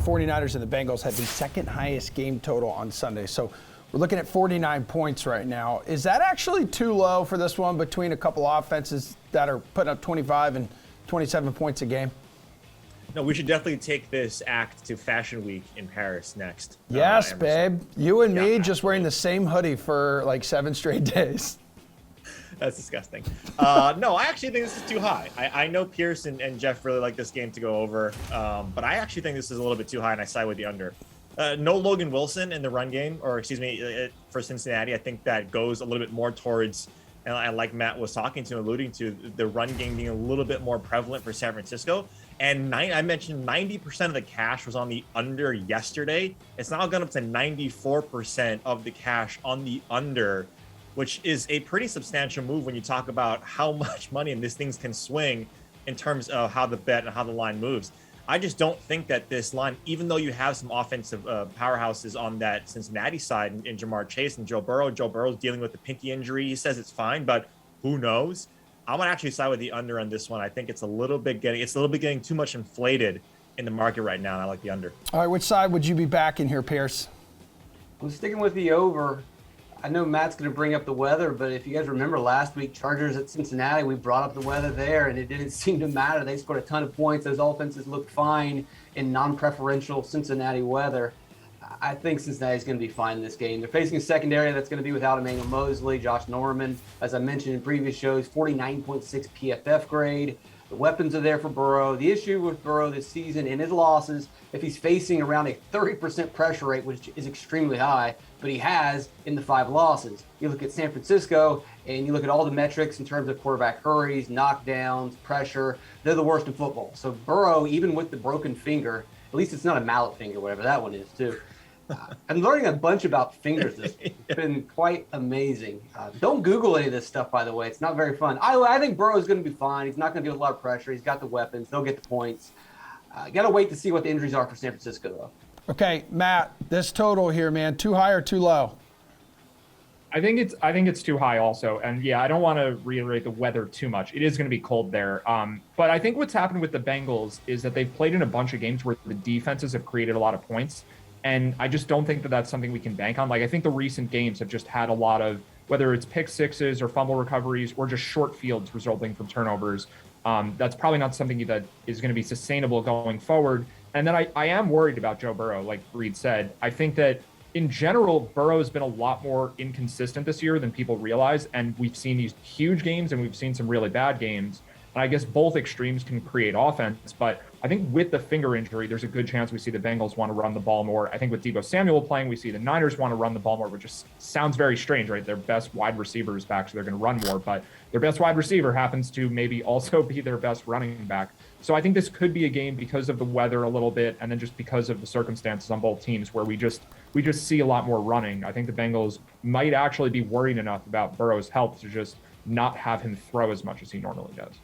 49ers and the Bengals had the second highest game total on Sunday. So we're looking at 49 points right now. Is that actually too low for this one between a couple offenses that are putting up 25 and 27 points a game? No, we should definitely take this act to Fashion Week in Paris next. Yes, babe. You and me just wearing the same hoodie for like 7 straight days. That's disgusting. No, I actually think this is too high. I know Pearce and Jeff really like this game to go over, but I actually think this is a little bit too high, and I side with the under. No Logan Wilson in the run game, or excuse me, for Cincinnati. I think that goes a little bit more towards, and like Matt was talking to, alluding to, the run game being a little bit more prevalent for San Francisco. And I mentioned 90% of the cash was on the under yesterday. It's now gone up to 94% of the cash on the under, which is a pretty substantial move when you talk about how much money and these things can swing in terms of how the bet and how the line moves. I just don't think that this line, even though you have some offensive powerhouses on that Cincinnati side in Jamar Chase and Joe Burrow's dealing with the pinky injury. He says it's fine, but who knows? I'm gonna actually side with the under on this one. I think it's a little bit getting too much inflated in the market right now, and I like the under. All right, which side would you be backing here, Pearce? I'm sticking with the over. I know Matt's going to bring up the weather, but if you guys remember last week, Chargers at Cincinnati, we brought up the weather there, and it didn't seem to matter. They scored a ton of points. Those offenses looked fine in non-preferential Cincinnati weather. I think Cincinnati's going to be fine in this game. They're facing a secondary that's going to be without Emmanuel Mosley, Josh Norman, as I mentioned in previous shows, 49.6 PFF grade. The weapons are there for Burrow. The issue with Burrow this season in his losses, if he's facing around a 30% pressure rate, which is extremely high, but he has in the 5 losses. You look at San Francisco and you look at all the metrics in terms of quarterback hurries, knockdowns, pressure, they're the worst in football. So Burrow, even with the broken finger, at least it's not a mallet finger, whatever that one is too. I'm learning a bunch about fingers this week. It's been quite amazing. Don't Google any of this stuff, by the way. It's not very fun. I think Burrow's going to be fine. He's not going to do a lot of pressure. He's got the weapons. They'll get the points. Got to wait to see what the injuries are for San Francisco, though. Okay, Matt, this total here, man, too high or too low? I think it's too high also. And yeah, I don't want to reiterate the weather too much. It is going to be cold there. But I think what's happened with the Bengals is that they've played in a bunch of games where the defenses have created a lot of points. And I just don't think that that's something we can bank on. Like, I think the recent games have just had a lot of, whether it's pick sixes or fumble recoveries or just short fields resulting from turnovers. That's probably not something that is going to be sustainable going forward. And then I am worried about Joe Burrow, like Reid said. I think that in general, Burrow has been a lot more inconsistent this year than people realize. And we've seen these huge games and we've seen some really bad games. And I guess both extremes can create offense, but I think with the finger injury, there's a good chance we see the Bengals want to run the ball more. I think with Deebo Samuel playing, we see the Niners want to run the ball more, which just sounds very strange, right? Their best wide receiver is back, so they're going to run more, but their best wide receiver happens to maybe also be their best running back. So I think this could be a game because of the weather a little bit, and then just because of the circumstances on both teams where we just see a lot more running. I think the Bengals might actually be worried enough about Burrow's health to just not have him throw as much as he normally does.